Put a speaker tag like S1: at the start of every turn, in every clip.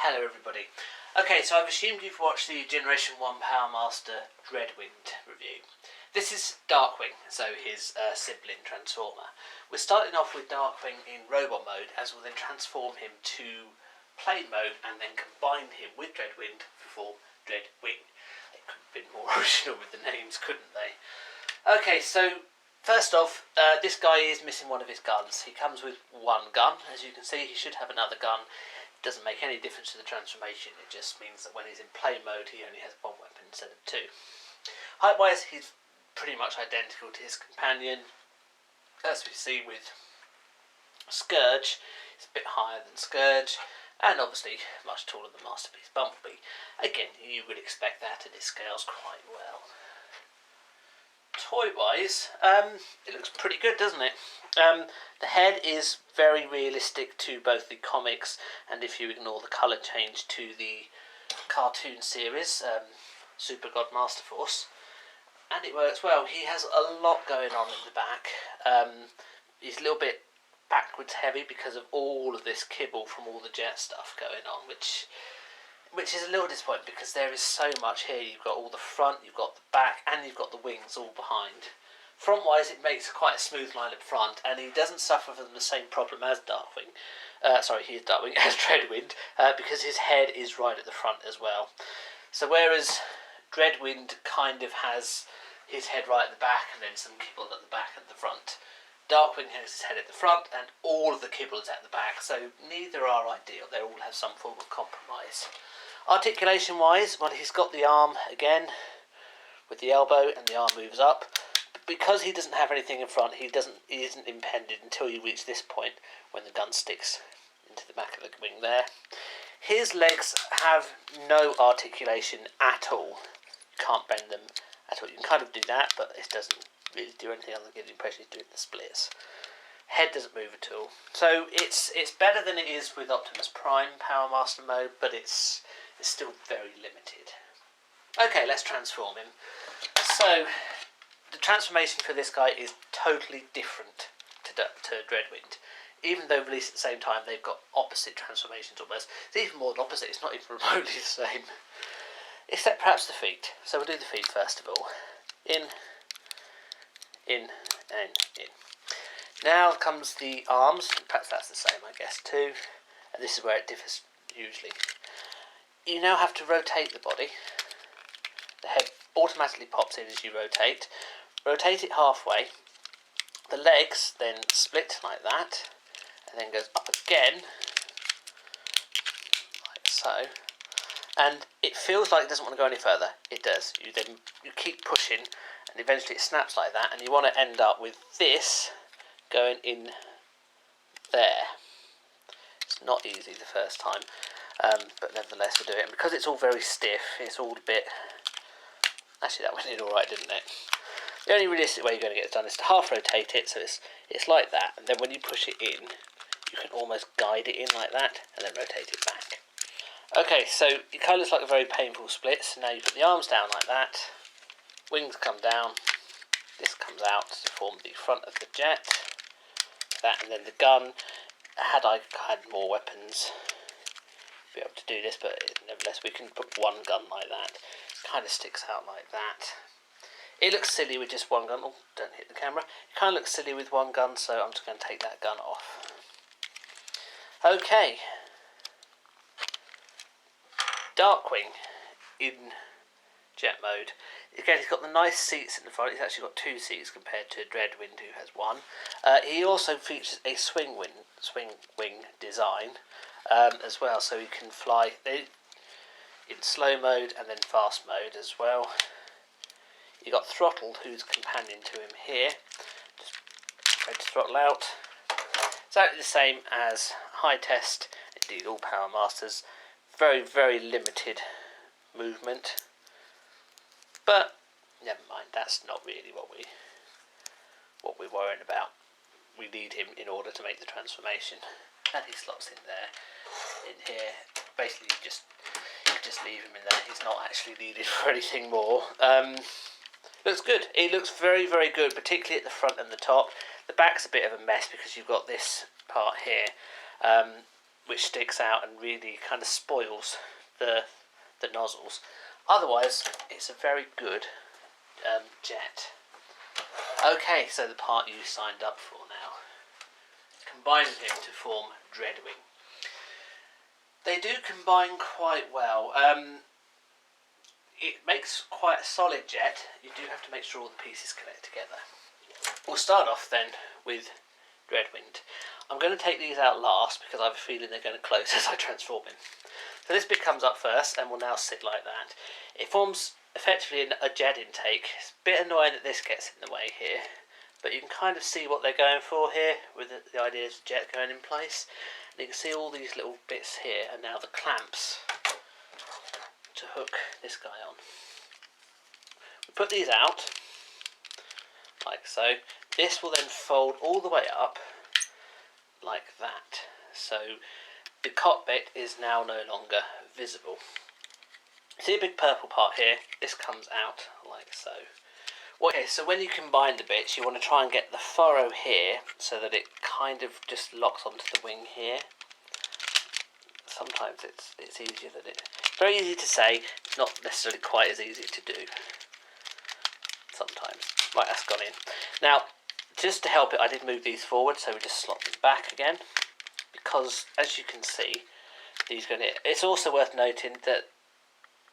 S1: Hello everybody. Okay, so I've assumed you've watched the Generation 1 Power Master Dreadwing review. This is Darkwing, so his sibling Transformer. We're starting off with Darkwing in robot mode, as we'll then transform him to plane mode and then combine him with Dreadwing to form Dreadwing. They could have been more original with the names, couldn't they? Okay, so first off, this guy is missing one of his guns. He comes with one gun. As you can see, he should have another gun. Doesn't make any difference to the transformation. It just means that when he's in play mode he only has one weapon instead of two. Height wise he's pretty much identical to his companion. As we see with Scourge, he's a bit higher than Scourge and obviously much taller than Masterpiece Bumblebee. Again, you would expect that and it scales quite well. Toy wise, it looks pretty good, doesn't it? The head is very realistic to both the comics and, if you ignore the colour change, to the cartoon series, Super God Master Force, and it works well. He has a lot going on in the back. He's a little bit backwards heavy because of all of this kibble from all the jet stuff going on, which is a little disappointing because there is so much here. You've got all the front, you've got the back, and you've got the wings all behind. Front-wise, it makes quite a smooth line up front, and he doesn't suffer from the same problem as Darkwing. He is Darkwing, as Dreadwing, because his head is right at the front as well. So whereas Dreadwing kind of has his head right at the back and then some kibble at the back and the front, Darkwing has his head at the front and all of the kibble is at the back, so neither are ideal. They all have some form of compromise. Articulation wise, well, he's got the arm again with the elbow and the arm moves up. But because he doesn't have anything in front, he isn't impeded until you reach this point when the gun sticks into the back of the wing there. His legs have no articulation at all. You can't bend them at all. You can kind of do that, but it doesn't really do anything other than give the impression he's doing the splits. Head doesn't move at all. So it's better than it is with Optimus Prime Power Master mode, but it's still very limited. Okay, let's transform him. So the transformation for this guy is totally different to Dreadwing. Even though released at the same time, they've got opposite transformations almost. It's even more than opposite, it's not even remotely the same. Except perhaps the feet. So we'll do the feet first of all. In, and in. Now comes the arms, perhaps that's the same I guess too. And this is where it differs usually. You now have to rotate the body. The head automatically pops in as you rotate. Rotate it halfway. The legs then split like that, and then goes up again, like so. And it feels like it doesn't want to go any further. It does. You keep pushing, and eventually it snaps like that, and you want to end up with this going in there. It's not easy the first time. But nevertheless we'll do it, and because it's all very stiff, it's all a bit... Actually that went in alright, didn't it? The only realistic way you're going to get it done is to half rotate it, so it's like that, and then when you push it in, you can almost guide it in like that, and then rotate it back. Okay, so it kind of looks like a very painful split, so now you put the arms down like that, wings come down, this comes out to form the front of the jet, that, and then the gun. Had I had more weapons, be able to do this, but nevertheless we can put one gun like that. It kind of sticks out like that. It looks silly with just one gun. Oh, don't hit the camera. It kind of looks silly with one gun, so I'm just going to take that gun off. Okay. Darkwing in jet mode. Again, he's got the nice seats in the front. He's actually got two seats compared to Dreadwing, who has one. He also features a swing wing design as well, so he can fly in slow mode and then fast mode as well. You've got Throttle, who's companion to him here. Just ready to throttle out. Exactly the same as High Test, indeed all Power Masters. Very, very limited movement. But never mind, that's not really what we're worrying about. We need him in order to make the transformation. And he slots in there, in here. Basically you just leave him in there. He's not actually needed for anything more. Looks good. It looks very, very good, particularly at the front and the top. The back's a bit of a mess because you've got this part here. which sticks out and really kind of spoils the nozzles. Otherwise, it's a very good jet. Okay, so the part you signed up for now. Combining him to form Dreadwing. They do combine quite well. It makes quite a solid jet. You do have to make sure all the pieces connect together. We'll start off then with Dreadwing. I'm going to take these out last because I have a feeling they're going to close as I transform him. So this bit comes up first and will now sit like that. It forms effectively a jet intake. It's a bit annoying that this gets in the way here, but you can kind of see what they're going for here with the idea of the jet going in place. And you can see all these little bits here are now the clamps to hook this guy on. We put these out like so. This will then fold all the way up like that. So the cockpit is now no longer visible. See a big purple part here? This comes out like so. Okay, so when you combine the bits, you want to try and get the furrow here so that it kind of just locks onto the wing here. Sometimes it's easier than it. Very easy to say, not necessarily quite as easy to do. Sometimes. Right, that's gone in. Now, just to help it, I did move these forward, so we just slot them back again. Because, as you can see, these go in. It's also worth noting that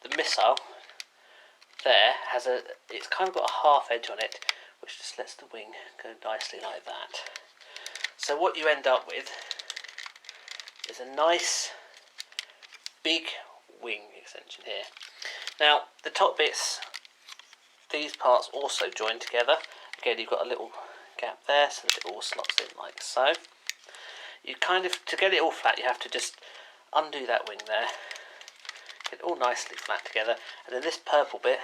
S1: the missile there it's kind of got a half edge on it, which just lets the wing go nicely like that. So what you end up with is a nice big wing extension here. Now the top bits, these parts also join together. Again, you've got a little gap there so that it all slots in like so. You kind of, to get it all flat, you have to just undo that wing there, get it all nicely flat together, and then this purple bit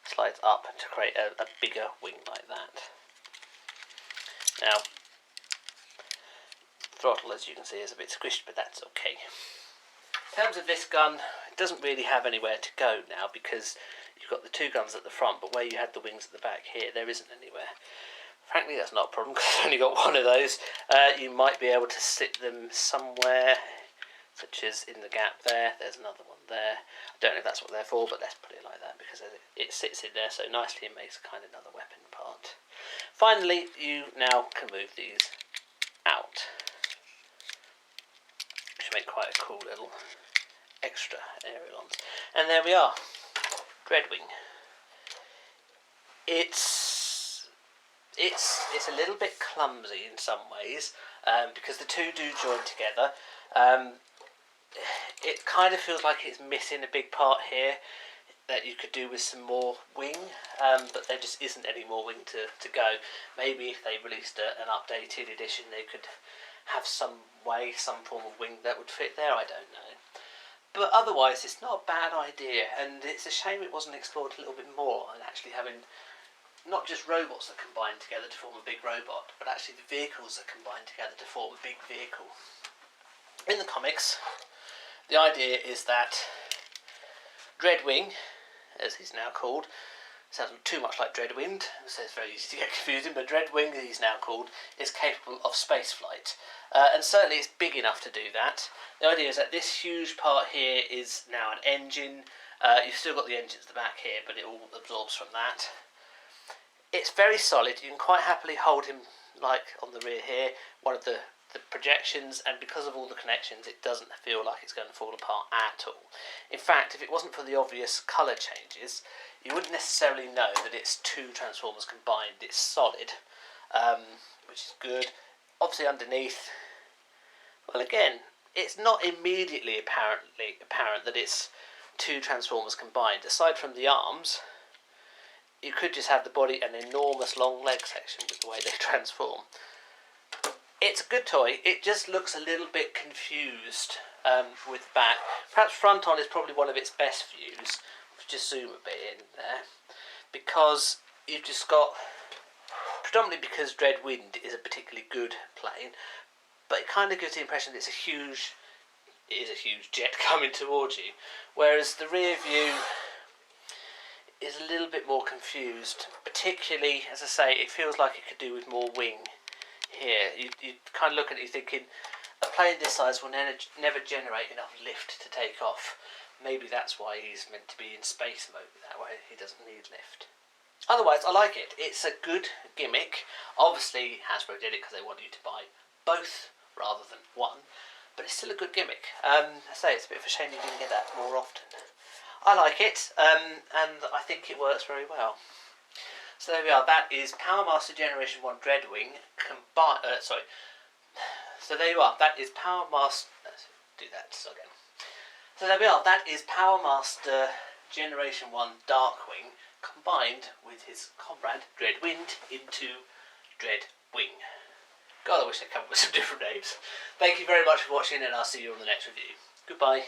S1: slides up to create a bigger wing like that. Now, throttle, as you can see, is a bit squished, but that's okay. In terms of this gun, it doesn't really have anywhere to go now because you've got the two guns at the front, but where you had the wings at the back here, there isn't anywhere. Frankly, that's not a problem because I've only got one of those. You might be able to sit them somewhere, such as in the gap there. There's another one there. I don't know if that's what they're for, but let's put it like that because it sits in there so nicely and makes kind of another weapon part. Finally, you now can move these out, which make quite a cool little extra ailerons. And there we are, Dreadwing. It's a little bit clumsy in some ways because the two do join together. It kind of feels like it's missing a big part here that you could do with some more wing, but there just isn't any more wing to go. Maybe if they released an updated edition they could have some form of wing that would fit there, I don't know. But otherwise it's not a bad idea, and it's a shame it wasn't explored a little bit more, and actually having not just robots that combine together to form a big robot, but actually the vehicles that combine together to form a big vehicle. In the comics, the idea is that Dreadwing, as he's now called, sounds too much like Dreadwind, so it's very easy to get confusing, but Dreadwing, as he's now called, is capable of spaceflight. And certainly it's big enough to do that. The idea is that this huge part here is now an engine. You've still got the engines at the back here, but it all absorbs from that. It's very solid. You can quite happily hold him like on the rear here, one of the projections, and because of all the connections it doesn't feel like it's going to fall apart at all. In fact, if it wasn't for the obvious colour changes, you wouldn't necessarily know that it's two Transformers combined. It's solid, which is good. Obviously underneath, well again, it's not immediately apparent that it's two Transformers combined. Aside from the arms, you could just have the body and enormous long leg section with the way they transform. It's a good toy. It just looks a little bit confused with back. Perhaps front on is probably one of its best views. Just zoom a bit in there, because you've just got, predominantly because Dreadwind is a particularly good plane, but it kind of gives the impression that it is a huge jet coming towards you, whereas the rear view is a little bit more confused. Particularly, as I say, it feels like it could do with more wing here. You kind of look at it, you're thinking, a plane this size will never generate enough lift to take off. Maybe that's why he's meant to be in space mode, that way he doesn't need lift. Otherwise, I like it. It's a good gimmick. Obviously, Hasbro did it because they wanted you to buy both rather than one, but it's still a good gimmick. I say it's a bit of a shame you didn't get that more often. I like it, and I think it works very well. So there we are. That is Power Master Generation 1 Dreadwing combined. So there you are. That is Power Master. Let's do that again. So there we are. That is Power Master Generation 1 Darkwing combined with his comrade Dreadwind into Dreadwing. God, I wish they'd come up with some different names. Thank you very much for watching, and I'll see you on the next review. Goodbye.